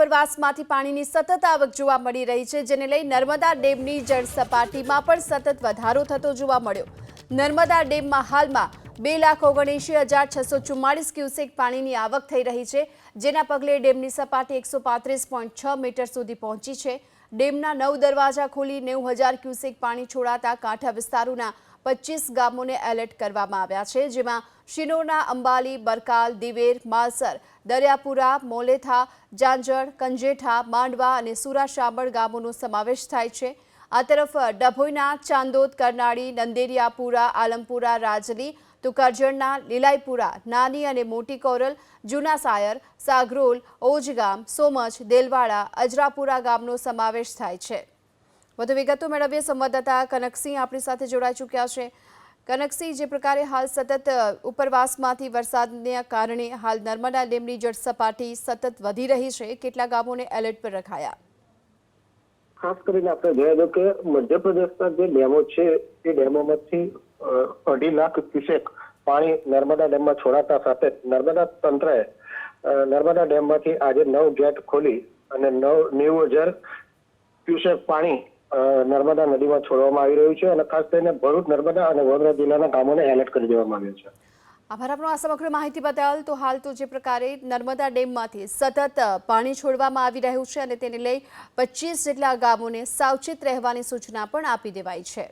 ઉપરવાસમાંથી પાણીની સતત આવક જોવા મળી રહી છે, જેને લઈ નર્મદા ડેમની જળ સપાટીમાં પણ સતત વધારો થતો જોવા મળ્યો। નર્મદા ડેમમાં હાલમાં 2,79,644 ક્યુસેક પાણીની આવક થઈ રહી છે, જેના પગલે ડેમની સપાટી 135.6 મીટર સુધી પહોંચી છે। ડેમના 9 દરવાજા ખોલી 90,000 ક્યુસેક પાણી છોડાતા કાંઠા વિસ્તારોના 25 ગામોને એલર્ટ કરવામાં આવ્યા છે, જેમાં શિનોરના અંબાલી, બરકાલ, દિવેર, માલસર, દરિયાપુરા, મોલેથા, જાંજર, કંજેઠા, માંડવા અને સુરાશામળ ગામોનો સમાવેશ થાય છે। આ તરફ ડભોઈના ચાંદોદ, કરનાળી, નંદેરિયાપુરા, આલમપુરા, રાજલી, તો કરજણના લીલાઈપુરા, નાની અને મોટી કોરલ, જૂના સાયર, સાગરોલ, ઓજગામ, સોમચ, દેલવાડા, અજરાપુરા ગામનો સમાવેશ થાય છે। વધુ વિગતો મેળવીએ સંવાદદાતા કનકસિંહ આપણી સાથે જોડાઈ ચૂક્યા છે। કનકસિંહ, જે પ્રકારે હાલ સતત ઉપરવાસમાંથી વરસાદને કારણે હાલ નર્મદા ડેમની જળ સપાટી સતત વધી રહી છે, કેટલા ગામોને એલર્ટ પર રખાયા? ખાસ કરીને આપણે જોઈએ કે મધ્યપ્રદેશના જે ડેમો છે એ ડેમોમાંથી 2.5 લાખ ક્યુસેક પાણી નર્મદા ડેમમાં છોડાતા સાથે નર્મદા તંત્રએ નર્મદા ડેમમાંથી આજે 9 ગેટ ખોલી અને 90,000 ક્યુસેક પાણી નર્મદા નદીમાં છોડવામાં આવી રહ્યું છે અને ખાસ કરીને ભરૂચ, નર્મદા અને વડોદરા જિલ્લાના ગામોને એલર્ટ કરી દેવામાં આવ્યું છે। આભાર આપનો આ સમગ્ર માહિતી બદલ। તો હાલ તો જે પ્રકારે નર્મદા ડેમમાંથી સતત પાણી છોડવામાં આવી રહ્યું છે અને તેને લઈ 25 જેટલા ગામોને સાવચેત રહેવાની સૂચના પણ આપી દેવાઈ છે।